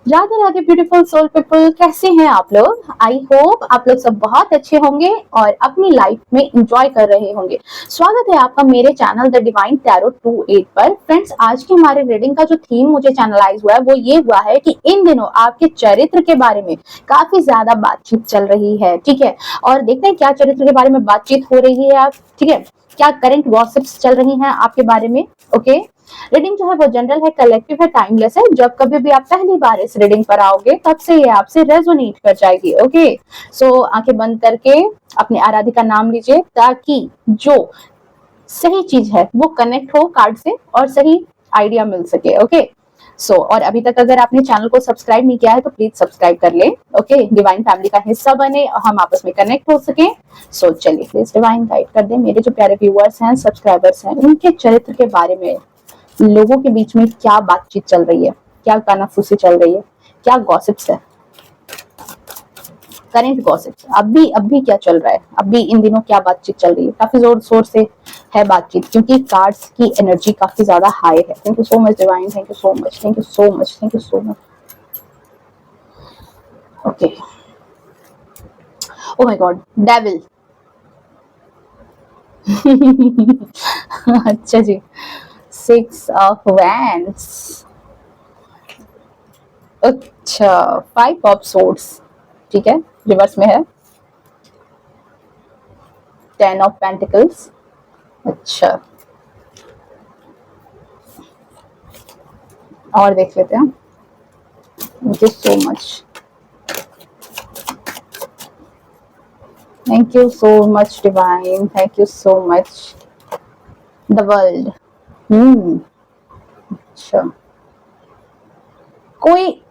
Radhe Radhe beautiful soul people, कैसे हैं आप लोग? आई होप आप लोग सब बहुत अच्छे होंगे और अपनी लाइफ में एंजॉय कर रहे होंगे। स्वागत है आपका मेरे चैनल द डिवाइन टैरो 28 पर। फ्रेंड्स, आज की हमारे रीडिंग का जो थीम मुझे चैनलाइज हुआ है वो ये हुआ है कि इन दिनों आपके चरित्र के बारे में काफी ज्यादा बातचीत चल रही है, ठीक है। और देखते हैं क्या चरित्र के बारे में बातचीत हो रही है आप, ठीक है। क्या करंट गॉसिप्स चल रही हैं आपके बारे में? ओके। रीडिंग जो है वो जनरल है, कलेक्टिव है, टाइमलेस है। जब कभी भी आप पहली बार इस रीडिंग पर आओगे तब से ये आपसे रेजोनेट कर जाएगी। ओके, सो आंखें बंद करके अपने आराध्य का नाम लीजिए ताकि जो सही चीज है वो कनेक्ट हो कार्ड से और सही आइडिया मिल सके। ओके, सो और अभी तक अगर आपने चैनल को सब्सक्राइब नहीं किया है तो प्लीज सब्सक्राइब कर ले। ओके, डिवाइन फैमिली का हिस्सा बने और हम आपस में कनेक्ट हो सके। सो चलिए प्लीज डिवाइन गाइड कर दे मेरे जो प्यारे व्यूअर्स हैं, सब्सक्राइबर्स हैं, उनके चरित्र के बारे में, लोगों के बीच में क्या बातचीत चल रही है, क्या कानाफूसी चल रही है, क्या गॉसिप्स है, करंट गॉसिप्स अभी क्या चल रहा है, अभी इन दिनों क्या बातचीत चल रही है। काफी जोर शोर से है बातचीत क्योंकि कार्ड्स की एनर्जी काफी ज्यादा हाई है। Thank you so much divine, thank you so much, thank you so much, thank you so much. Okay, oh my God, devil. अच्छा जी, 6 ऑफ वैंड्स। अच्छा, 5 ऑफ सोर्ड्स, ठीक है, रिवर्स में है। 10 ऑफ पेंटिकल्स। अच्छा, और देख लेते हैं। Thank you so much, thank you so much divine, thank you so much. The world. अच्छा, कोई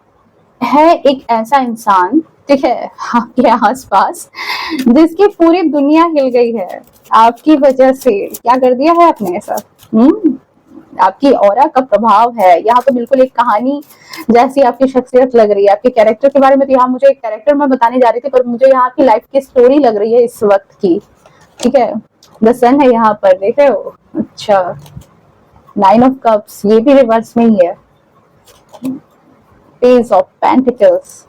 है एक ऐसा इंसान, ठीक है, आपके आसपास जिसकी पूरी दुनिया हिल गई है आपकी वजह से। क्या कर दिया है आपने ऐसा? आपकी ऑरा का प्रभाव है यहाँ तो। बिल्कुल एक कहानी जैसी आपकी शख्सियत लग रही है। आपके कैरेक्टर के बारे में तो यहाँ मुझे एक कैरेक्टर मैं बताने जा रही थी, पर मुझे यहाँ आपकी लाइफ की स्टोरी लग रही है इस वक्त की, ठीक है। द सन है यहाँ पर, देख रहे हो? अच्छा, 9 ऑफ कप्स, ये भी रिवर्स में ही है। Page of pentacles.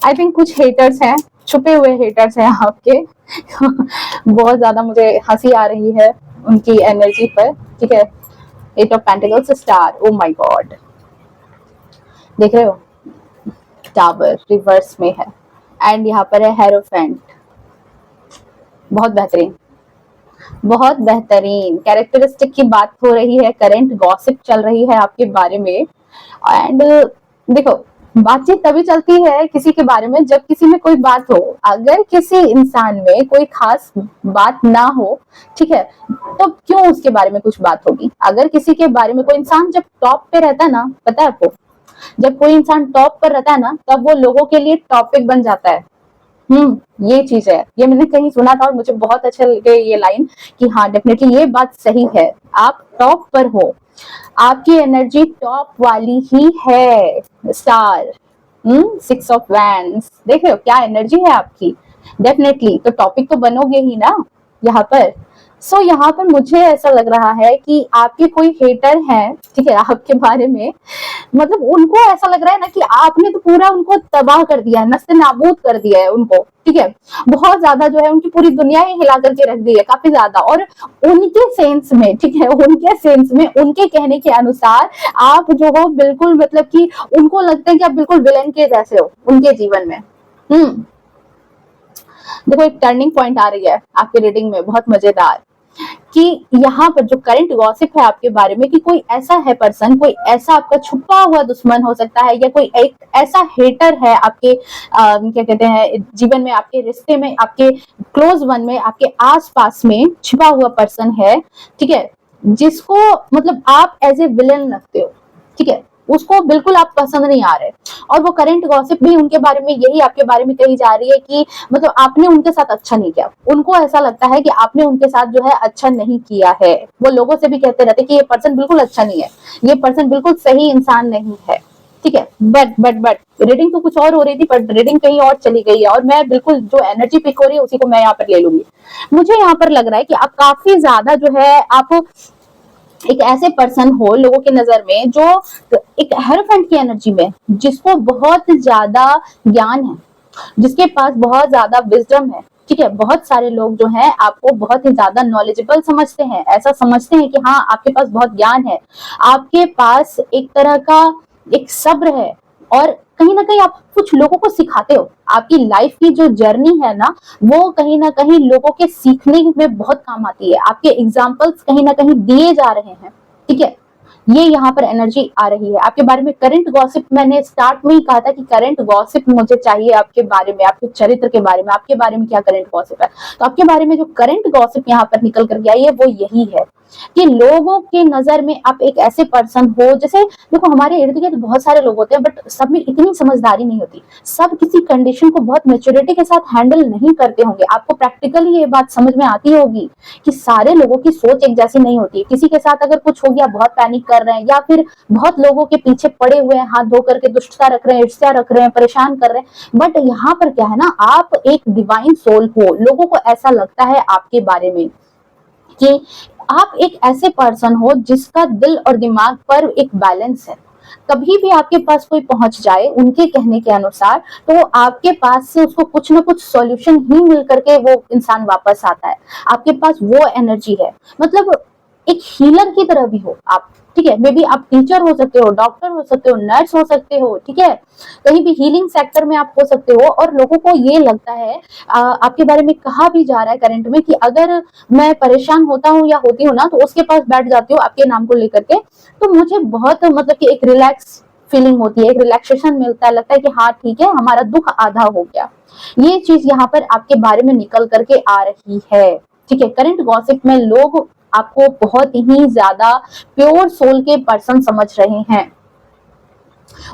I think कुछ हेटर्स हैं, छुपे हुए हेटर्स हैं आपके। बहुत ज्यादा मुझे हंसी आ रही है उनकी एनर्जी पर, ठीक है। 8 of pentacles, star, oh my God, देख रहे हो? टावर रिवर्स में है एंड यहाँ पर है हेरोफेंट। बहुत बेहतरीन, बहुत बेहतरीन कैरेक्टरिस्टिक की बात हो रही है, करंट गॉसिप चल रही है आपके बारे में। एंड देखो, बातचीत तभी चलती है किसी के बारे में जब किसी में कोई बात हो। अगर किसी इंसान में कोई खास बात ना हो, ठीक है, तो क्यों उसके बारे में कुछ बात होगी? अगर किसी के बारे में कोई इंसान जब टॉप पे रहता है ना, पता है आपको, जब कोई इंसान टॉप पर रहता है ना तब वो लोगों के लिए टॉपिक बन जाता है। ये चीज है, ये मैंने कहीं सुना था और मुझे बहुत अच्छा लगे ये लाइन कि हाँ डेफिनेटली ये बात सही है। आप टॉप पर हो, आपकी एनर्जी टॉप वाली ही है। स्टार, 6 ऑफ वैंड्स, देख रहे हो क्या एनर्जी है आपकी? डेफिनेटली तो टॉपिक तो बनोगे ही ना यहाँ पर। सो यहाँ पर मुझे ऐसा लग रहा है कि आपके कोई हेटर हैं, ठीक है, आपके बारे में। मतलब उनको ऐसा लग रहा है ना कि आपने तो पूरा उनको तबाह कर दिया है, नस्ते नाबूद कर दिया है उनको, ठीक है। बहुत ज्यादा जो है उनकी पूरी दुनिया ही हिला करके रख दी है, काफी ज्यादा। और उनके सेंस में, ठीक है, उनके सेंस में, उनके कहने के अनुसार आप जो हो बिल्कुल, मतलब कि उनको लगता है कि आप बिल्कुल विलेन के जैसे हो उनके जीवन में। देखो, एक टर्निंग पॉइंट आ रही है आपकी रीडिंग में, बहुत मजेदार, कि यहाँ पर जो करंट गॉसिप है आपके बारे में कि कोई ऐसा है पर्सन, कोई ऐसा आपका छुपा हुआ दुश्मन हो सकता है, या कोई एक ऐसा हेटर है आपके क्या कहते हैं जीवन में, आपके रिश्ते में, आपके क्लोज वन में, आपके आसपास में छिपा हुआ पर्सन है, ठीक है, जिसको मतलब आप एज ए विलन रखते हो, ठीक है, उसको बिल्कुल आप पसंद नहीं आ रहे। और वो करंट गॉसिप भी उनके बारे में यही आपके बारे में कही जा रही है कि मतलब आपने उनके साथ अच्छा नहीं किया। उनको ऐसा लगता है कि आपने उनके साथ जो है अच्छा नहीं किया है। वो लोगों से भी कहते रहते कि ये पर्सन बिल्कुल अच्छा नहीं है, ये पर्सन बिल्कुल सही इंसान नहीं है, ठीक है। बट रीडिंग तो कुछ और हो रही थी, बट रीडिंग कहीं और चली गई है और मैं बिल्कुल जो एनर्जी पिक हो रही है उसी को मैं यहाँ पर ले लूंगी। मुझे यहाँ पर लग रहा है कि आप काफी ज्यादा जो है, आप एक ऐसे पर्सन हो लोगों की नजर में जो एक हेरोफेंट की एनर्जी में, जिसको बहुत ज्यादा ज्ञान है, जिसके पास बहुत ज्यादा विजडम है, ठीक है। बहुत सारे लोग जो हैं आपको बहुत ही ज्यादा नॉलेजेबल समझते हैं, ऐसा समझते हैं कि हाँ आपके पास बहुत ज्ञान है, आपके पास एक तरह का एक सब्र है, और कहीं ना कहीं आप कुछ लोगों को सिखाते हो। आपकी लाइफ की जो जर्नी है ना, वो कहीं ना कहीं लोगों के सीखने में बहुत काम आती है। आपके एग्जाम्पल्स कहीं ना कहीं दिए जा रहे हैं, ठीक है। ये यहाँ पर एनर्जी आ रही है आपके बारे में। करंट गॉसिप, मैंने स्टार्ट में ही कहा था कि करंट गॉसिप मुझे चाहिए आपके बारे में, आपके चरित्र के बारे में, आपके बारे में क्या करंट गॉसिप है। तो आपके बारे में जो करंट गॉसिप यहाँ पर निकल करके आई है वो यही है कि लोगों के नजर में आप एक ऐसे पर्सन हो, जैसे देखो हमारे इर्द गिर्द बहुत सारे लोग होते हैं, बट सब में इतनी समझदारी नहीं होती। सब किसी कंडीशन को बहुत मेच्योरिटी के साथ हैंडल नहीं करते होंगे। आपको प्रैक्टिकली ये बात समझ में आती होगी कि सारे लोगों की सोच एक जैसी नहीं होती। किसी के साथ अगर कुछ हो गया बहुत पैनिक कर रहे हैं, या फिर बहुत लोगों के पीछे पड़े हुए हैं, हाथ धो करके दुष्टता रख रहे हैं, ईर्ष्या रख रहे हैं, परेशान कर रहे हैं। बट यहाँ पर क्या है ना, आप एक डिवाइन सोल हो। लोगों को ऐसा लगता है आपके बारे में कि आप एक ऐसे पर्सन हो जिसका दिल और दिमाग पर एक बैलेंस है। कभी भी आपके पास कोई पहुंच जाए उनके कहने के अनुसार, तो आपके पास से उसको कुछ ना कुछ सॉल्यूशन ही मिल करके वो इंसान वापस आता है। आपके पास वो एनर्जी है, मतलब एक हीलर की तरह भी हो आप, ठीक है। मे बी आप टीचर हो सकते हो, डॉक्टर हो सकते हो, नर्स हो सकते हो, ठीक है। कहीं भी हीलिंग सेक्टर में आप हो सकते हो। और लोगों को ये लगता है, आपके बारे में कहा भी जा रहा है करंट में, कि अगर मैं परेशान होता हूँ या होती हूँ ना, तो उसके पास बैठ जाती हूँ आपके नाम को लेकर के, तो मुझे बहुत मतलब कि एक रिलैक्स फीलिंग होती है, एक रिलैक्सेशन मिलता है, लगता है कि हाँ ठीक है हमारा दुख आधा हो गया। ये चीज यहाँ पर आपके बारे में निकल करके आ रही है, ठीक है। करंट गॉसिप में लोग आपको बहुत ही ज्यादा प्योर सोल के पर्सन समझ रहे हैं।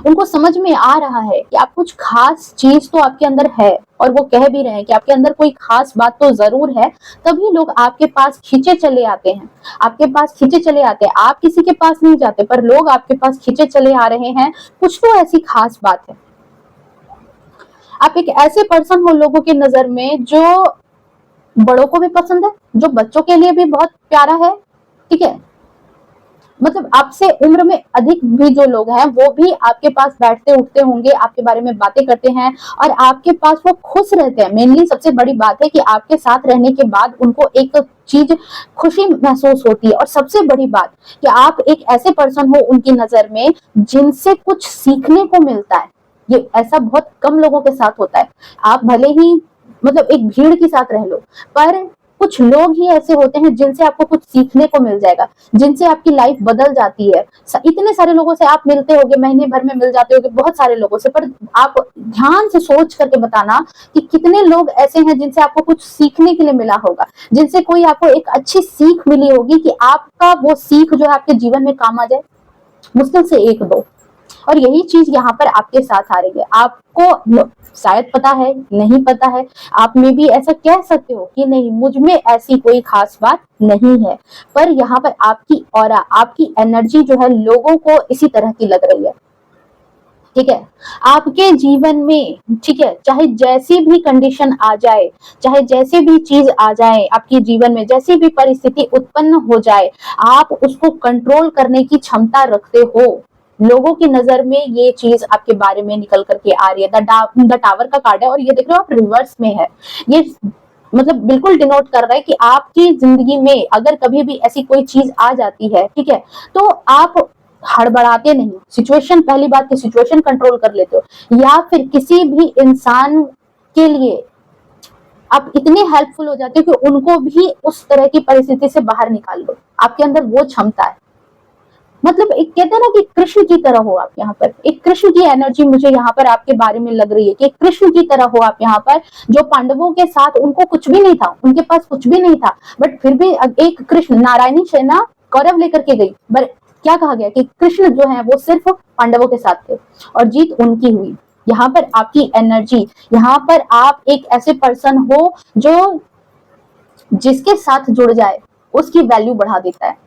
उनको समझ में आ रहा है कि आप कुछ खास चीज तो आपके अंदर है, और वो कह भी रहे हैं कि आपके अंदर कोई खास बात तो जरूर है, तभी लोग आपके पास खींचे चले आते हैं। आपके पास खींचे चले आते हैं, आप किसी के पास नहीं जाते, पर लोग आपके पास खींचे चले आ रहे हैं। कुछ तो ऐसी खास बात है। आप एक ऐसे पर्सन हो लोगों की नजर में जो बड़ों को भी पसंद है, जो बच्चों के लिए भी बहुत प्यारा है, ठीक है। मतलब आपसे उम्र में अधिक भी जो लोग हैं वो भी आपके पास बैठते उठते होंगे, आपके बारे में बातें करते हैं, और आपके पास वो खुश रहते हैं। मेनली सबसे बड़ी बात है कि आपके साथ रहने के बाद उनको एक चीज खुशी महसूस होती है। और सबसे बड़ी बात कि आप एक ऐसे पर्सन हो उनकी नजर में जिनसे कुछ सीखने को मिलता है। ये ऐसा बहुत कम लोगों के साथ होता है। आप भले ही मतलब एक भीड़ के साथ रह लो, पर कुछ लोग ही ऐसे होते हैं जिनसे आपको कुछ सीखने को मिल जाएगा, जिनसे आपकी लाइफ बदल जाती है। इतने सारे लोगों से आप मिलते होगे, महीने भर में मिल जाते होगे बहुत सारे लोगों से, पर आप ध्यान से सोच करके बताना कि कितने लोग ऐसे हैं जिनसे आपको कुछ सीखने के लिए मिला होगा, जिनसे कोई आपको एक अच्छी सीख मिली होगी कि आपका वो सीख जो है आपके जीवन में काम आ जाए। मुश्किल से एक दो। और यही चीज यहाँ पर आपके साथ आ रही है। आपको शायद पता है, नहीं पता है, आप में भी ऐसा कह सकते हो कि नहीं मुझ में ऐसी कोई खास बात नहीं है, पर यहाँ पर आपकी ऑरा, आपकी एनर्जी जो है लोगों को इसी तरह की लग रही है, ठीक है। आपके जीवन में, ठीक है, चाहे जैसी भी कंडीशन आ जाए, चाहे जैसे भी चीज आ जाए आपके जीवन में, जैसी भी परिस्थिति उत्पन्न हो जाए, आप उसको कंट्रोल करने की क्षमता रखते हो। लोगों की नजर में ये चीज आपके बारे में निकल करके आ रही है। द टावर का कार्ड है, और ये देख रहे हो आप रिवर्स में है। ये मतलब बिल्कुल डिनोट कर रहा है कि आपकी जिंदगी में अगर कभी भी ऐसी कोई चीज आ जाती है, ठीक है, तो आप हड़बड़ाते नहीं। सिचुएशन, पहली बात कि सिचुएशन कंट्रोल कर लेते हो, या फिर किसी भी इंसान के लिए आप इतने हेल्पफुल हो जाते हो कि उनको भी उस तरह की परिस्थिति से बाहर निकाल लो। आपके अंदर वो क्षमता है। मतलब एक कहते हैं ना कि कृष्ण की तरह हो आप यहाँ पर। एक कृष्ण की एनर्जी मुझे यहाँ पर आपके बारे में लग रही है कि कृष्ण की तरह हो आप यहाँ पर, जो पांडवों के साथ उनको कुछ भी नहीं था, उनके पास कुछ भी नहीं था, बट फिर भी एक कृष्ण, नारायणी सेना कौरव लेकर के गई, पर क्या कहा गया कि कृष्ण जो है वो सिर्फ पांडवों के साथ थे और जीत उनकी हुई। यहाँ पर आपकी एनर्जी, यहाँ पर आप एक ऐसे पर्सन हो जो जिसके साथ जुड़ जाए उसकी वैल्यू बढ़ा देता है।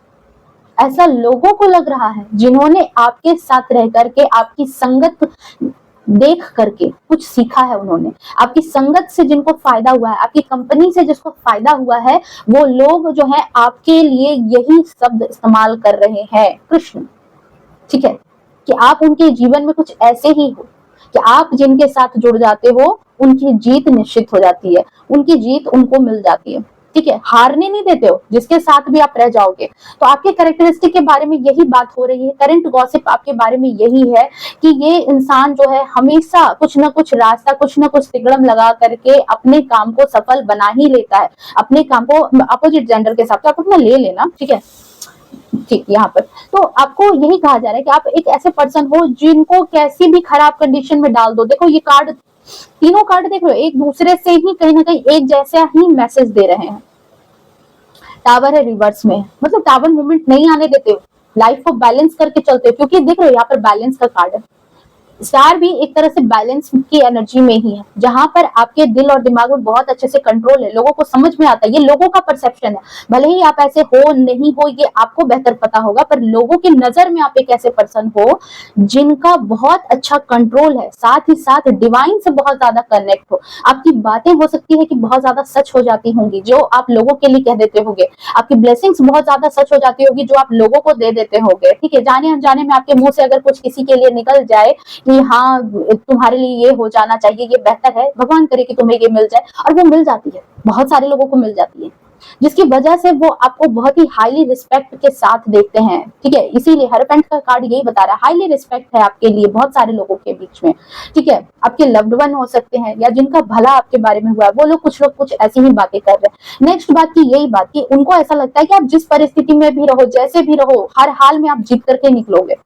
ऐसा लोगों को लग रहा है जिन्होंने आपके साथ रह करके, आपकी संगत देख करके कुछ सीखा है उन्होंने, आपकी संगत से जिनको फायदा हुआ है, आपकी कंपनी से जिसको फायदा हुआ है, वो लोग जो है आपके लिए यही शब्द इस्तेमाल कर रहे हैं, कृष्ण। ठीक है, कि आप उनके जीवन में कुछ ऐसे ही हो कि आप जिनके साथ जुड़ जाते हो उनकी जीत निश्चित हो जाती है, उनकी जीत उनको मिल जाती है। ठीक है, हारने नहीं देते हो, जिसके साथ भी आप रह जाओगे। तो आपके कैरेक्टरिस्टिक के बारे में यही बात हो रही है, करंट गॉसिप आपके बारे में यही है कि ये इंसान जो है हमेशा कुछ ना कुछ रास्ता, कुछ ना कुछ तिगड़म लगा करके अपने काम को सफल बना ही लेता है, अपने काम को अपोजिट जेंडर के साथ। आप अपना ले लेना, ठीक है, ठीक, यहाँ पर तो आपको यही कहा जा रहा है कि आप एक ऐसे पर्सन हो जिनको कैसी भी खराब कंडीशन में डाल दो। देखो ये कार्ड, तीनों कार्ड देख लो, एक दूसरे से ही कहीं ना कहीं एक जैसा ही मैसेज दे रहे हैं। टावर है रिवर्स में, मतलब टावर मूवमेंट नहीं आने देते हो, लाइफ को बैलेंस करके चलते हो, क्योंकि देख रहे हो यहाँ पर बैलेंस का कार्ड है। स्टार भी एक तरह से बैलेंस की एनर्जी में ही है, जहां पर आपके दिल और दिमाग में बहुत अच्छे से कंट्रोल है, लोगों को समझ में आता है, ये लोगों का परसेप्शन है। भले ही आप ऐसे हो नहीं हो ये आपको बेहतर पता होगा, पर लोगों की नजर में आप एक ऐसे पर्सन हो जिनका बहुत अच्छा कंट्रोल है, साथ ही साथ डिवाइन से बहुत ज्यादा कनेक्ट हो। आपकी बातें हो सकती है कि बहुत ज्यादा सच हो जाती होंगी जो आप लोगों के लिए कह देते होंगे, आपकी ब्लेसिंग्स बहुत ज्यादा सच हो जाती होगी जो आप लोगों को दे देते होंगे। ठीक है, जाने अनजाने में आपके मुंह से अगर कुछ किसी के लिए निकल जाए कि हाँ तुम्हारे लिए ये हो जाना चाहिए, ये बेहतर है, भगवान करे कि तुम्हें ये मिल जाए, और वो मिल जाती है, बहुत सारे लोगों को मिल जाती है, जिसकी वजह से वो आपको बहुत ही हाईली रिस्पेक्ट के साथ देखते हैं। ठीक है, इसीलिए हरपेंट का कार्ड यही बता रहा है, हाईली रिस्पेक्ट है आपके लिए बहुत सारे लोगों के बीच में। ठीक है, आपके लव्ड वन हो सकते हैं या जिनका भला आपके बारे में हुआ है, वो लोग कुछ ऐसी ही बातें कर रहे हैं। नेक्स्ट बात की यही बात कि उनको ऐसा लगता है कि आप जिस परिस्थिति में भी रहो, जैसे भी रहो, हर हाल में आप जीत करके निकलोगे।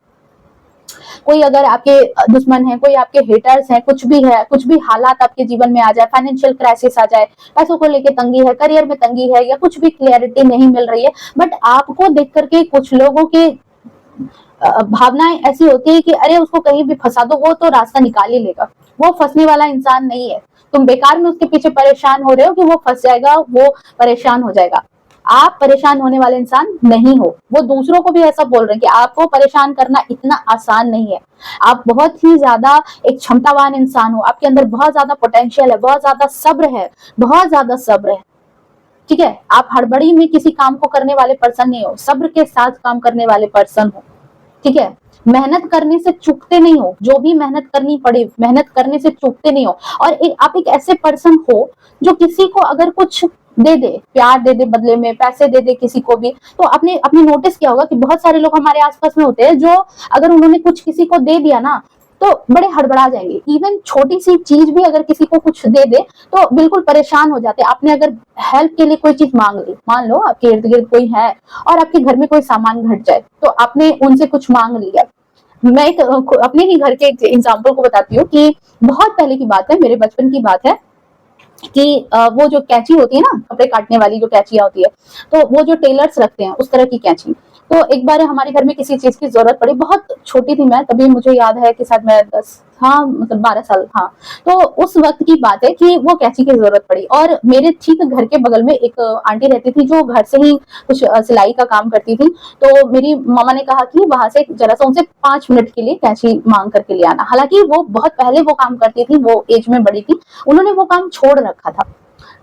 कोई अगर आपके दुश्मन है, कोई आपके हेटर्स हैं, कुछ भी है, कुछ भी हालात आपके जीवन में आ जाए, फाइनेंशियल क्राइसिस आ जाए, पैसों को लेके तंगी है, करियर में तंगी है, या कुछ भी क्लियरिटी नहीं मिल रही है, बट आपको देख करके कुछ लोगों के भावनाएं ऐसी होती है कि अरे उसको कहीं भी फंसा दो, वो तो रास्ता निकाल ही लेगा, वो फंसने वाला इंसान नहीं है। तुम बेकार में उसके पीछे परेशान हो रहे हो कि वो फंस जाएगा, वो परेशान हो जाएगा। आप परेशान होने वाले इंसान नहीं हो। वो दूसरों को भी ऐसा बोल रहे हैं कि आपको परेशान करना इतना आसान नहीं है, आप बहुत ही ज्यादा एक क्षमतावान इंसान हो, आपके अंदर बहुत ज्यादा पोटेंशियल है, बहुत ज्यादा सब्र है, बहुत ज्यादा सब्र है। ठीक है, आप हड़बड़ी में किसी काम को करने वाले पर्सन नहीं हो, सब्र के साथ काम करने वाले पर्सन हो। ठीक है, मेहनत करने से चूकते नहीं हो, जो भी मेहनत करनी पड़े मेहनत करने से चूकते नहीं हो। और आप एक ऐसे पर्सन हो जो किसी को अगर कुछ दे दे, प्यार दे दे, बदले में पैसे दे दे किसी को भी, तो आपने नोटिस किया होगा कि बहुत सारे लोग हमारे आसपास में होते हैं जो अगर उन्होंने कुछ किसी को दे दिया ना तो बड़े हड़बड़ा जाएंगे। इवन छोटी सी चीज भी अगर किसी को कुछ दे दे तो बिल्कुल परेशान हो जाते हैं। आपने अगर हेल्प के लिए कोई चीज मांग ली, मान लो आपके इर्द गिर्द कोई है और आपके घर में कोई सामान घट जाए, तो आपने उनसे कुछ मांग लिया। मैं एक अपने ही घर के एग्जाम्पल को बताती हूँ कि बहुत पहले की बात है, मेरे बचपन की बात है कि वो जो कैंची होती है ना, कपड़े काटने वाली जो कैंचियां होती है, तो वो जो टेलर्स रखते हैं उस तरह की कैंची। तो एक बार हमारे घर में किसी चीज की जरूरत पड़ी, बहुत छोटी थी मैं तभी, मुझे याद है कि शायद मैं 10, हाँ मतलब 12 साल, हाँ। तो उस वक्त की बात है कि वो कैंची की जरूरत पड़ी, और मेरे ठीक घर के बगल में एक आंटी रहती थी जो घर से ही कुछ सिलाई का काम करती थी। तो मेरी मामा ने कहा कि वहां से जरा सा उनसे 5 मिनट के लिए कैंची मांग करके ले आना। हालांकि वो बहुत पहले वो काम करती थी, वो एज में बड़ी थी, उन्होंने वो काम छोड़ रखा था।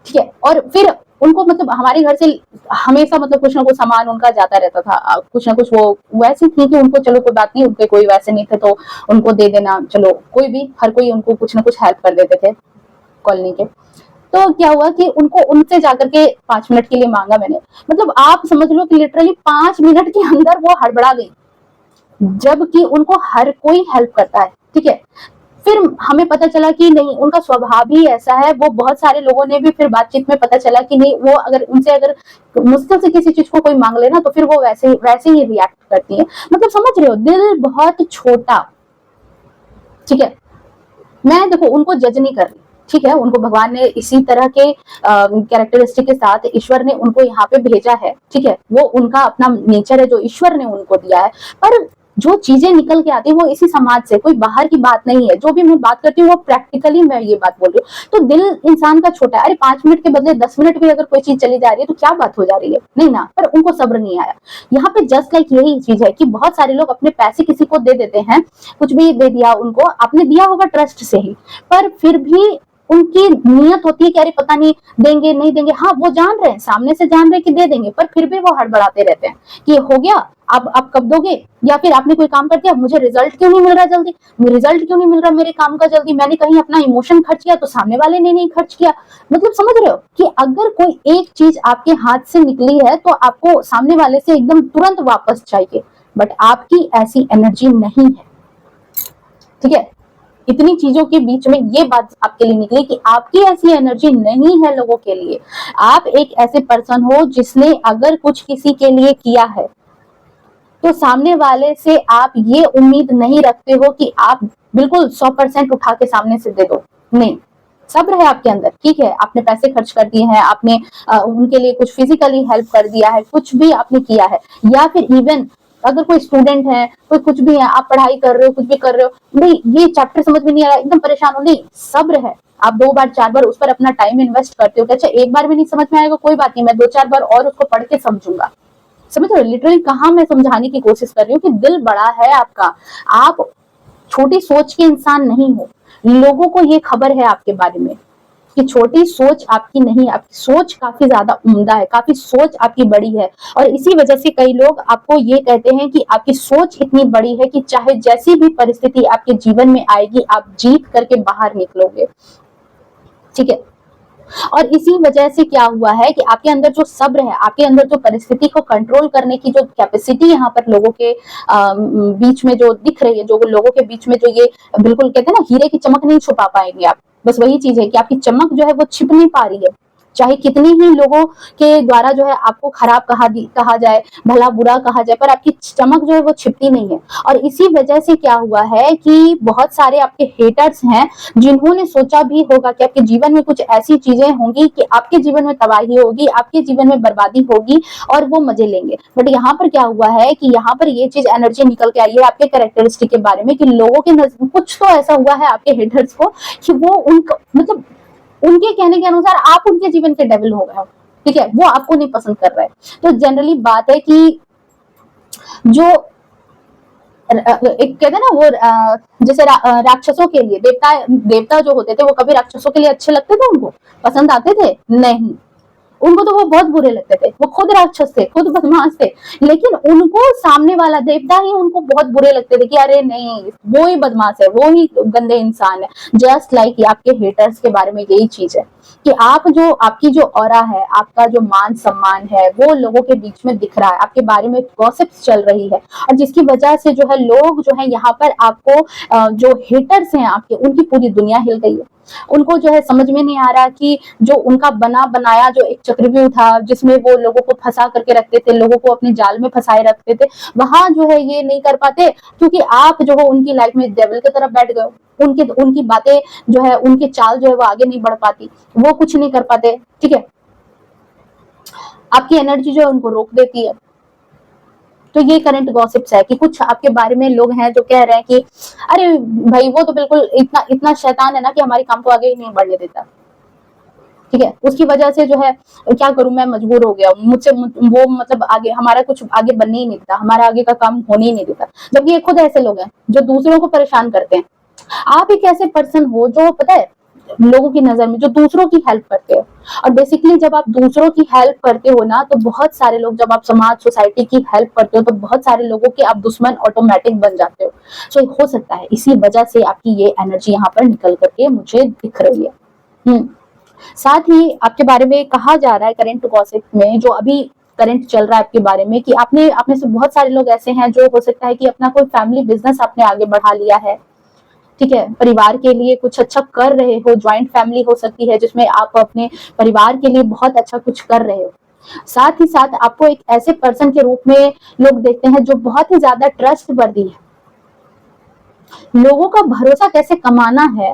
ठीक है, और फिर उनको मतलब हमारे घर से हमेशा मतलब कुछ ना कुछ सामान उनका जाता रहता था, कुछ ना कुछ। वो वैसी थी कि उनको चलो कोई बात नहीं, उनके कोई वैसे नहीं थे तो उनको दे देना, चलो कोई भी, हर कोई उनको कुछ ना कुछ हेल्प कर देते थे कॉलोनी के। तो क्या हुआ कि उनको उनसे जाकर के 5 मिनट के लिए मांगा मैंने, मतलब आप समझ लो कि लिटरली 5 मिनट के अंदर वो हड़बड़ा गई, जबकि उनको हर कोई हेल्प करता है। ठीक है, फिर हमें पता चला कि नहीं, उनका स्वभाव ही ऐसा है। वो बहुत सारे लोगों ने भी फिर बातचीत में पता चला कि नहीं, वो अगर उनसे अगर मुश्किल से किसी चीज को कोई मांग लेना तो फिर वो वैसे ही रिएक्ट करती है। मतलब समझ रहे हो, दिल बहुत छोटा। ठीक है, मैं देखो उनको जज नहीं कर रही, ठीक है, उनको भगवान ने इसी तरह के कैरेक्टरिस्टिक के साथ ईश्वर ने उनको यहाँ पे भेजा है। ठीक है, वो उनका अपना नेचर है जो ईश्वर ने उनको दिया है। पर जो चीजें निकल के आती है वो इसी समाज से, कोई बाहर की बात नहीं है। जो भी मैं बात करती हूँ वो प्रैक्टिकली मैं ये बात बोल रही हूँ। तो दिल इंसान का छोटा है, अरे 5 मिनट के बदले 10 मिनट भी अगर कोई चीज चली जा रही है तो क्या बात हो जा रही है, नहीं ना, पर उनको सब्र नहीं आया। यहाँ पे जस्ट लाइक यही चीज है कि बहुत सारे लोग अपने पैसे किसी को दे देते हैं, कुछ भी दे दिया उनको, आपने दिया होगा ट्रस्ट से ही, पर फिर भी उनकी नियत होती है कि अरे पता नहीं देंगे नहीं देंगे। हाँ, वो जान रहे हैं, सामने से जान रहे हैं कि दे देंगे, पर फिर भी वो हड़बड़ाते रहते हैं कि हो गया, आप कब दोगे, या फिर आपने कोई काम कर दिया, मुझे रिजल्ट क्यों नहीं मिल रहा जल्दी, रिजल्ट क्यों नहीं मिल रहा मेरे काम का जल्दी, मैंने कहीं अपना इमोशन खर्च किया तो सामने वाले ने नहीं खर्च किया। मतलब समझ रहे हो कि अगर कोई एक चीज आपके हाथ से निकली है तो आपको सामने वाले से एकदम तुरंत वापस चाहिए, बट आपकी ऐसी एनर्जी नहीं है। ठीक है, इतनी चीजों के बीच में ये बात आपके लिए निकली कि आपकी ऐसी एनर्जी नहीं है लोगों के लिए। आप एक ऐसे पर्सन हो जिसने अगर कुछ किसी के लिए किया है तो सामने वाले से आप ये उम्मीद नहीं रखते हो कि आप बिल्कुल 100% उठा के सामने से दे दो, नहीं, सब्र है आपके अंदर। ठीक है, आपने पैसे खर्च कर दिए हैं, आपने उनके लिए कुछ फिजिकली हेल्प कर दिया है, कुछ भी आपने किया है, या फिर इवन अगर कोई स्टूडेंट है, कोई कुछ भी है, आप पढ़ाई कर रहे हो, कुछ भी कर रहे हो, नहीं ये चैप्टर समझ में नहीं आ रहा, एकदम परेशान हो, नहीं, सब्र है, आप 2 बार 4 बार उस पर अपना टाइम इन्वेस्ट करते हो कि अच्छा एक बार भी नहीं समझ में आएगा कोई बात नहीं, मैं 2-4 बार और उसको पढ़ के समझूंगा। समझ रहे हो लिटरली कहाँ मैं समझाने की कोशिश कर रही हूँ कि दिल बड़ा है आपका, आप छोटी सोच के इंसान नहीं हो। लोगों को ये खबर है आपके बारे में कि छोटी सोच आपकी नहीं, आपकी सोच काफी ज्यादा उम्दा है, काफी सोच आपकी बड़ी है, और इसी वजह से कई लोग आपको ये कहते हैं कि आपकी सोच इतनी बड़ी है कि चाहे जैसी भी परिस्थिति आपके जीवन में आएगी आप जीत करके बाहर निकलोगे। ठीक है, और इसी वजह से क्या हुआ है कि आपके अंदर जो सब्र है, आपके अंदर जो परिस्थिति को कंट्रोल करने की जो कैपेसिटी यहाँ पर लोगों के बीच में जो दिख रही है, जो लोगों के बीच में जो ये बिल्कुल कहते हैं ना हीरे की चमक नहीं छुपा पाएंगे आप, बस वही चीज है कि आपकी चमक जो है वो छिप नहीं पा रही है। चाहे कितनी ही लोगों के द्वारा जो है आपको खराब कहा जाए, भला बुरा कहा जाए, पर आपकी चमक जो है वो छिपती नहीं है। और इसी वजह से क्या हुआ है कि बहुत सारे आपके हेटर्स हैं जिन्होंने सोचा भी होगा कि आपके जीवन में कुछ ऐसी चीजें होंगी कि आपके जीवन में तबाही होगी, आपके जीवन में बर्बादी होगी और वो मजे लेंगे। बट यहाँ पर क्या हुआ है कि यहाँ पर ये चीज एनर्जी निकल के आई है आपके कैरेक्टरिस्टिक के बारे में कि लोगों के कुछ तो ऐसा हुआ है आपके हेटर्स को कि वो उनको मतलब उनके कहने के अनुसार आप उनके जीवन के डेविल हो गए हो। ठीक है, वो आपको नहीं पसंद कर रहा है। तो जनरली बात है कि जो एक कहते हैं ना वो जैसे राक्षसों के लिए देवता जो होते थे वो कभी राक्षसों के लिए अच्छे लगते थे, उनको पसंद आते थे नहीं, उनको तो वो बहुत बुरे लगते थे, वो खुद राक्षस थे, खुद बदमाश थे, लेकिन उनको सामने वाला देवता ही उनको बहुत बुरे लगते थे कि अरे नहीं वो ही बदमाश है, वो ही गंदे इंसान है। जस्ट लाइक आपके हेटर्स के बारे में यही चीज है कि आप जो आपकी जो ऑरा है, आपका जो मान सम्मान है वो लोगों के बीच में दिख रहा है, आपके बारे में गॉसिप्स चल रही है, और जिसकी वजह से जो है लोग जो है यहाँ पर आपको जो हेटर्स हैं आपके, उनकी पूरी दुनिया हिल गई है। उनको जो है समझ में नहीं आ रहा कि जो उनका बना बनाया जो एक चक्रव्यूह था जिसमें वो लोगों को फंसा करके रखते थे, लोगों को अपने जाल में फंसाए रखते थे, वहां जो है ये नहीं कर पाते क्योंकि आप जो हो उनकी लाइफ में डेविल की तरफ बैठ गए हो। उनकी बातें जो है, उनकी चाल जो है वो आगे नहीं बढ़ पाती, वो कुछ नहीं कर पाते। ठीक है, आपकी एनर्जी जो है उनको रोक देती है। तो ये करंट गॉसिप्स है कि कुछ आपके बारे में लोग हैं जो कह रहे हैं कि अरे भाई वो तो बिल्कुल इतना इतना शैतान है ना कि हमारी काम को आगे ही नहीं बढ़ने देता। ठीक है, उसकी वजह से जो है क्या करूं, मैं मजबूर हो गया, मुझसे वो मतलब आगे हमारा कुछ आगे बनने ही नहीं देता, हमारा आगे का काम होने ही नहीं देता। जबकि ये खुद ऐसे लोग हैं जो दूसरों को परेशान करते हैं। आप एक ऐसे पर्सन हो जो पता है लोगों की नजर में जो दूसरों की हेल्प करते हो, और बेसिकली जब आप दूसरों की हेल्प करते हो ना तो बहुत सारे लोग, जब आप समाज सोसाइटी की हेल्प करते हो तो बहुत सारे लोगों के आप दुश्मन ऑटोमेटिक बन जाते हो। सो हो सकता है इसी वजह से आपकी ये एनर्जी यहाँ पर निकल करके मुझे दिख रही है। साथ ही आपके बारे में कहा जा रहा है करंट गॉसिप में, जो अभी करंट चल रहा है आपके बारे में, कि आपने से बहुत सारे लोग ऐसे हैं जो हो सकता है कि अपना कोई फैमिली बिजनेस आपने आगे बढ़ा लिया है। ठीक है, परिवार के लिए कुछ अच्छा कर रहे हो, ज्वाइंट फैमिली हो सकती है जिसमें आप अपने परिवार के लिए बहुत अच्छा कुछ कर रहे हो। साथ ही साथ आपको एक ऐसे पर्सन के रूप में लोग देखते हैं जो बहुत ही ज्यादा ट्रस्टवर्दी है। लोगों का भरोसा कैसे कमाना है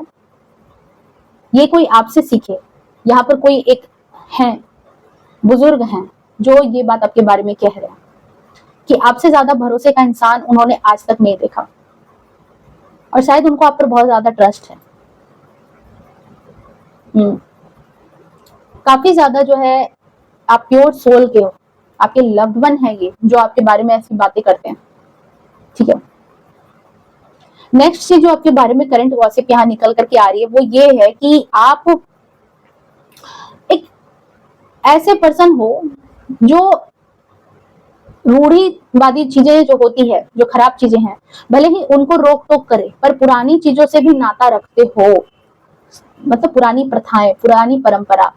ये कोई आपसे सीखे। यहाँ पर कोई एक हैं, बुजुर्ग हैं जो ये बात आपके बारे में कह रहे हैं। कि आपसे ज्यादा भरोसे का इंसान उन्होंने आज तक नहीं देखा, और शायद उनको आप पर बहुत ज्यादा ट्रस्ट है। काफी ज्यादा जो है आप प्योर सोल के हो, आपके लव्ड वन है ये जो आपके बारे में ऐसी बातें करते हैं, ठीक है। नेक्स्ट चीज जो आपके बारे में करंट गॉसिप यहाँ निकल करके आ रही है वो ये है कि आप एक ऐसे पर्सन हो जो रूढ़िवादी चीजें जो होती है, जो खराब चीजें हैं, भले ही उनको रोक टोक करे पर पुरानी चीजों से भी नाता रखते हो, मतलब पुरानी प्रथाएं, पुरानी परंपरा,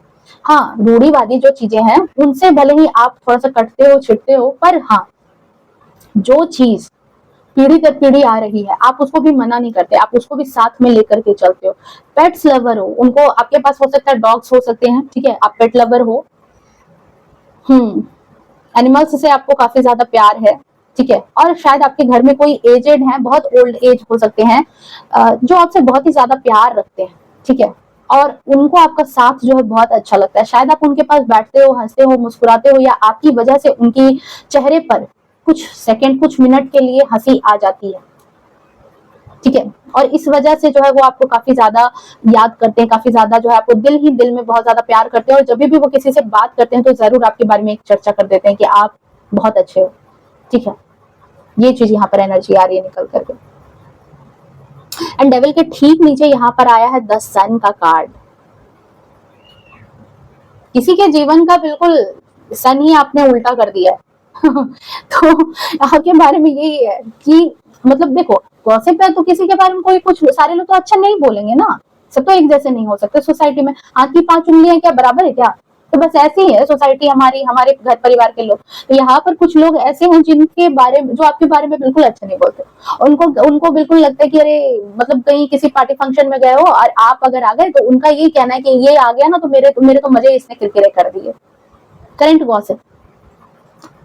हाँ रूढ़िवादी जो चीजें हैं उनसे भले ही आप थोड़ा सा कटते हो, छिड़ते हो, पर हाँ जो चीज पीढ़ी दर पीढ़ी आ रही है आप उसको भी मना नहीं करते, आप उसको भी साथ में लेकर के चलते हो। पेट्स लवर हो, उनको आपके पास हो सकता है डॉग्स हो सकते हैं, ठीक है, आप पेट लवर हो, एनिमल्स से आपको काफी ज्यादा प्यार है, ठीक है। और शायद आपके घर में कोई एजेड है, बहुत ओल्ड एज हो सकते हैं, जो आपसे बहुत ही ज्यादा प्यार रखते हैं, ठीक है, और उनको आपका साथ जो है बहुत अच्छा लगता है। शायद आप उनके पास बैठते हो, हंसते हो, मुस्कुराते हो, या आपकी वजह से उनकी चेहरे पर कुछ सेकंड, कुछ मिनट के लिए हंसी आ जाती है, ठीक है, और इस वजह से जो है वो आपको काफी ज्यादा याद करते हैं, काफी ज्यादा जो है आपको दिल ही दिल में बहुत ज्यादा प्यार करते हैं, और जब भी वो किसी से बात करते हैं तो जरूर आपके बारे में एक चर्चा कर देते हैं कि आप बहुत अच्छे हो, ठीक है। ये चीज यहाँ पर एनर्जी आ रही है निकल करके। एंड डेविल के ठीक नीचे यहाँ पर आया है द सन का कार्ड। किसी के जीवन का बिल्कुल सन ही आपने उल्टा कर दिया है तो आपके बारे में यही है कि मतलब देखो गॉसिप है तो किसी के बारे में कोई कुछ, सारे लोग तो अच्छा नहीं बोलेंगे ना, सब तो एक जैसे नहीं हो सकते सोसाइटी में। हाथ की 5 उंगलियां क्या बराबर है क्या? तो बस ऐसी ही है सोसाइटी हमारी, हमारे घर परिवार के लोग। तो यहाँ पर कुछ लोग ऐसे हैं जिनके बारे में, जो आपके बारे में बिल्कुल अच्छा नहीं बोलते, उनको उनको बिल्कुल लगता है कि अरे मतलब कहीं किसी पार्टी फंक्शन में गए हो और आप अगर आ गए तो उनका यही कहना है कि ये आ गया ना तो मेरे तो मजे इसने किरकिरे कर दिए। करंट गॉसिप,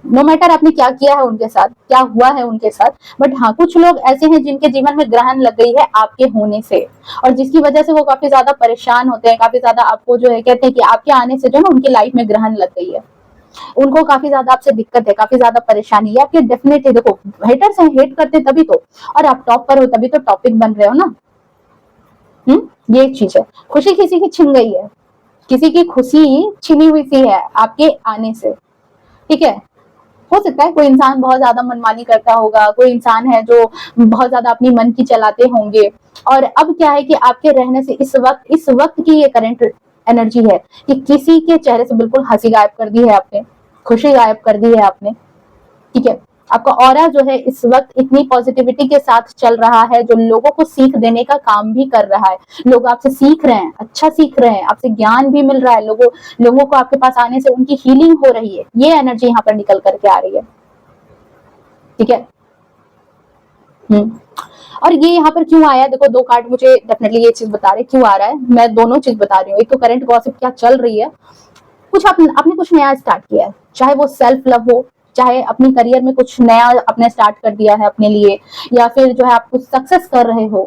नो मैटर आपने क्या किया है उनके साथ, क्या हुआ है उनके साथ, बट हाँ कुछ लोग ऐसे हैं जिनके जीवन में ग्रहण लग गई है आपके होने से, और जिसकी वजह से वो काफी ज्यादा परेशान होते हैं, काफी ज्यादा आपको जो है कहते हैं कि आपके आने से जो है ना उनकी लाइफ में ग्रहण लग गई है, उनको काफी ज्यादा आपसे दिक्कत है, काफी ज्यादा परेशानी है आपके। डेफिनेटली देखो हेटर्स हैं, हेट करते तभी तो, और आप टॉप पर हो तभी तो टॉपिक बन रहे हो ना। ये चीज है। खुशी किसी की छिन गई है, किसी की खुशी छिनी हुई सी है आपके आने से, ठीक है। हो सकता है कोई इंसान बहुत ज्यादा मनमानी करता होगा, कोई इंसान है जो बहुत ज्यादा अपनी मन की चलाते होंगे, और अब क्या है कि आपके रहने से इस वक्त की ये करंट एनर्जी है कि किसी के चेहरे से बिल्कुल हंसी गायब कर दी है आपने, खुशी गायब कर दी है आपने, ठीक है। आपका ऑरा जो है इस वक्त इतनी पॉजिटिविटी के साथ चल रहा है जो लोगों को सीख देने का काम भी कर रहा है। लोग आपसे सीख रहे हैं, अच्छा सीख रहे हैं, आपसे ज्ञान भी मिल रहा है, लोगों को आपके पास आने से उनकी हीलिंग हो रही है। ये एनर्जी यहाँ पर निकल करके आ रही है, ठीक है। और ये यहाँ पर क्यों आया, देखो 2 कार्ड मुझे डेफिनेटली ये चीज बता रहे क्यों आ रहा है। मैं दोनों चीज बता रही हूँ, एक तो करंट गॉसिप क्या चल रही है, कुछ आपने कुछ नया स्टार्ट किया है, चाहे वो सेल्फ लव हो, चाहे अपनी करियर में कुछ नया आपने स्टार्ट कर दिया है अपने लिए, या फिर जो है आप कुछ सक्सेस कर रहे हो।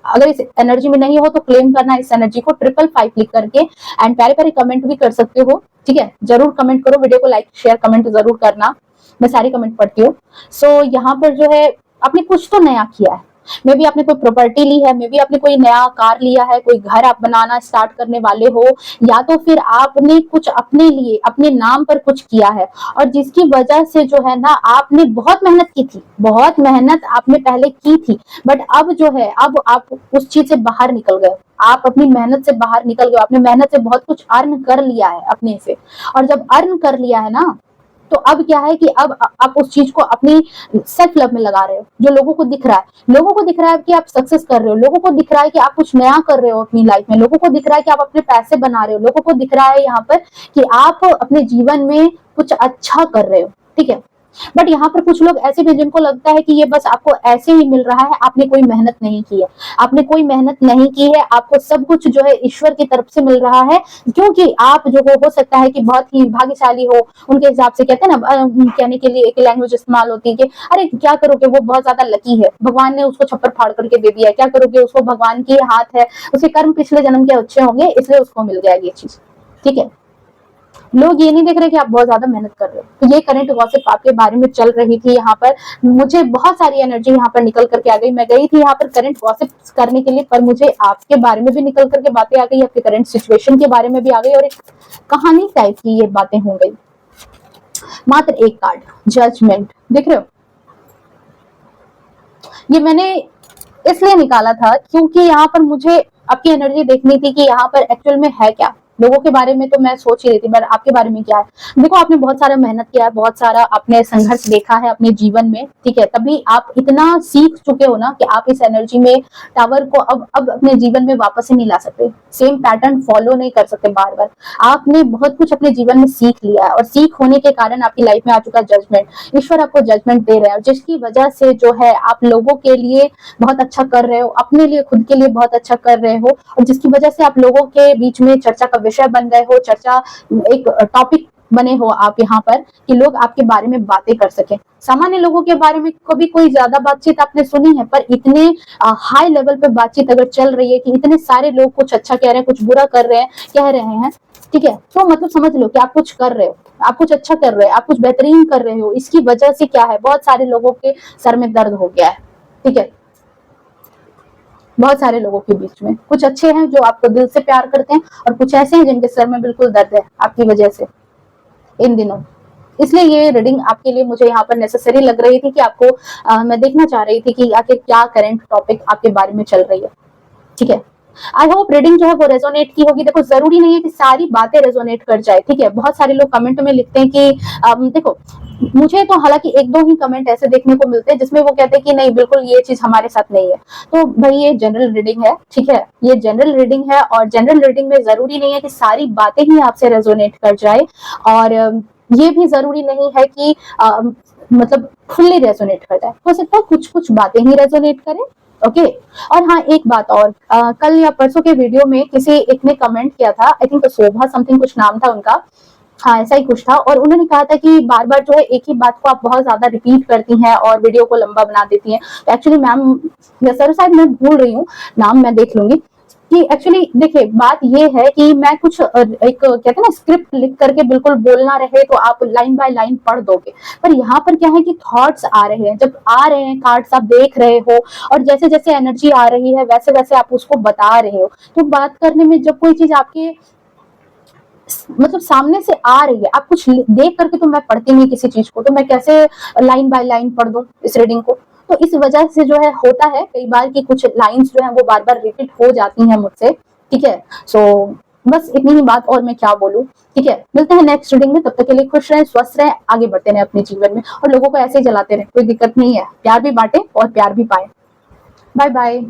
अगर इस एनर्जी में नहीं हो तो क्लेम करना इस एनर्जी को 555 क्लिक करके, एंड प्यारे प्यारे कमेंट भी कर सकते हो, ठीक है। जरूर कमेंट करो, वीडियो को लाइक शेयर कमेंट जरूर करना, मैं सारी कमेंट पढ़ती हूँ। सो यहाँ पर जो है आपने कुछ तो नया किया है, मे बी आपने कोई प्रॉपर्टी ली है, मे बी आपने कोई नया कार लिया है, कोई घर आप बनाना स्टार्ट करने वाले हो, या तो फिर आपने कुछ अपने लिए अपने नाम पर कुछ किया है, और जिसकी वजह से जो है ना आपने बहुत मेहनत की थी, बहुत मेहनत आपने पहले की थी, बट अब जो है अब आप उस चीज से बाहर निकल गए, आप अपनी मेहनत से बाहर निकल गए, आपने मेहनत से बहुत कुछ अर्न कर लिया है अपने से, और जब अर्न कर लिया है ना तो अब क्या है कि अब आप उस चीज को अपनी सेल्फ लव में लगा रहे हो, जो लोगों को दिख रहा है, लोगों को दिख रहा है कि आप सक्सेस कर रहे हो, लोगों को दिख रहा है कि आप कुछ नया कर रहे हो अपनी लाइफ में, लोगों को दिख रहा है कि आप अपने पैसे बना रहे हो, लोगों को दिख रहा है यहाँ पर कि आप अपने जीवन में कुछ अच्छा कर रहे हो, ठीक है। बट यहाँ पर कुछ लोग ऐसे भी जिनको लगता है कि ये बस आपको ऐसे ही मिल रहा है, आपने कोई मेहनत नहीं की है, आपने कोई मेहनत नहीं की है, आपको सब कुछ जो है ईश्वर की तरफ से मिल रहा है, क्योंकि आप जो हो सकता है कि बहुत ही भाग्यशाली हो, उनके हिसाब से कहते हैं ना, कहने के लिए एक लैंग्वेज इस्तेमाल होती है कि अरे क्या करोगे वो बहुत ज्यादा लकी है, भगवान ने उसको छप्पर फाड़ करके दे दिया है, क्या करोगे उसको भगवान की हाथ है, उसके कर्म पिछले जन्म के अच्छे होंगे इसलिए उसको मिल गया ये चीज, ठीक है। लोग ये नहीं देख रहे कि आप बहुत ज्यादा मेहनत कर रहे हो। तो ये करंट गॉसिप आपके बारे में चल रही थी यहाँ पर। मुझे बहुत सारी एनर्जी यहाँ पर निकल करके आ गई। मैं गई थी यहाँ पर करंट गॉसिप करने के लिए, पर मुझे आपके बारे में भी निकल करके बातें आ गई, आपके करंट सिचुएशन के बारे में भी आ गई, और एक कहानी टाइप की ये बातें हो गई। मात्र एक कार्ड, जजमेंट, देख रहे हो? ये मैंने इसलिए निकाला था क्योंकि यहाँ पर मुझे आपकी एनर्जी देखनी थी कि यहाँ पर एक्चुअल में है क्या। लोगों के बारे में तो मैं सोच ही रही थी, पर आपके बारे में क्या है। देखो, आपने बहुत सारा मेहनत किया है, बहुत सारा आपने संघर्ष देखा है अपने जीवन में, ठीक है, तभी आप इतना सीख चुके हो ना कि आप इस एनर्जी में टावर को अब अपने जीवन में वापस ही नहीं ला सकते, सेम पैटर्न फॉलो नहीं कर सकते बार बार। आपने बहुत कुछ अपने जीवन में सीख लिया है, और सीख होने के कारण आपकी लाइफ में आ चुका जजमेंट। ईश्वर आपको जजमेंट दे रहे हैं, जिसकी वजह से जो है आप लोगों के लिए बहुत अच्छा कर रहे हो, अपने लिए, खुद के लिए बहुत अच्छा कर रहे हो, और जिसकी वजह से आप लोगों के बीच में चर्चा का विषय बन गए हो, चर्चा एक टॉपिक बने हो आप यहाँ पर, कि लोग आपके बारे में बातें कर सके। सामान्य लोगों के बारे में कभी कोई ज्यादा बातचीत आपने सुनी है, पर इतने हाई लेवल पे बातचीत अगर चल रही है कि इतने सारे लोग कुछ अच्छा कह रहे हैं, कुछ बुरा कर रहे हैं, कह रहे हैं, ठीक है, तो मतलब समझ लो कि आप कुछ कर रहे हो, आप कुछ अच्छा कर रहे हो, आप कुछ बेहतरीन कर रहे हो। इसकी वजह से क्या है, बहुत सारे लोगों के सर में दर्द हो गया है, ठीक है। बहुत सारे लोगों के बीच में कुछ अच्छे हैं जो आपको दिल से प्यार करते हैं, और कुछ ऐसे हैं जिनके सर में बिल्कुल दर्द है आपकी वजह से इन दिनों। इसलिए ये रीडिंग आपके लिए मुझे यहाँ पर नेसेसरी लग रही थी कि आपको मैं देखना चाह रही थी कि आखिर क्या करंट टॉपिक आपके बारे में चल रही है, ठीक है। आई होप रीडिंग जो है वो रेजोनेट की होगी। देखो, जरूरी नहीं है कि सारी बातें रेजोनेट कर जाए, ठीक है। बहुत सारे लोग कमेंट में लिखते हैं कि देखो, मुझे तो हालांकि एक दो ही कमेंट ऐसे देखने को मिलते हैं जिसमें वो कहते हैं कि नहीं, बिल्कुल ये चीज हमारे साथ नहीं है। तो भाई, ये जनरल रीडिंग है, ठीक है, ये जनरल रीडिंग है, और जनरल रीडिंग में जरूरी नहीं है कि सारी बातें ही आपसे रेजोनेट कर जाए, और ये भी जरूरी नहीं है कि मतलब फुल्ली रेजोनेट कर जाए। हो सकता है कुछ कुछ बातें ही रेजोनेट करें, ओके। और हाँ, एक बात और, कल या परसों के वीडियो में किसी एक ने कमेंट किया था, आई थिंक शोभा समथिंग कुछ नाम था उनका, हाँ ऐसा ही कुछ था, और उन्होंने कहा था कि बार बार जो है एक ही बात को आप बहुत ज्यादा रिपीट करती हैं और वीडियो को लंबा बना देती हैं। तो एक्चुअली मैम, या सर शायद मैं भूल रही हूँ नाम, मैं देख लूंगी, कि एक्चुअली देखिए बात ये है कि मैं कुछ एक कहते हैं ना, स्क्रिप्ट लिख करके बिल्कुल बोलना रहे तो आप लाइन बाय लाइन पढ़ दोगे, पर यहाँ पर क्या है कि थॉट्स आ रहे हैं, जब आ रहे हैं कार्ड्स आप देख रहे हो, और जैसे जैसे एनर्जी आ रही है वैसे वैसे आप उसको बता रहे हो। तो बात करने में जब कोई चीज आपके मतलब सामने से आ रही है, आप कुछ देख करके, तो मैं पढ़ती नहीं किसी चीज को, तो मैं कैसे लाइन बाय लाइन पढ़ दूं इस रीडिंग को। तो इस वजह से जो है होता है कई बार कि कुछ लाइंस जो है वो बार बार रिपीट हो जाती हैं मुझसे, ठीक है। सो बस इतनी ही बात, और मैं क्या बोलूं, ठीक है। मिलते हैं नेक्स्ट रीडिंग में, तब तक के लिए खुश रहें, स्वस्थ रहें, आगे बढ़ते रहें अपने जीवन में, और लोगों को ऐसे ही जलाते रहें, कोई दिक्कत नहीं है। प्यार भी बांटे और प्यार भी पाए। Bye bye.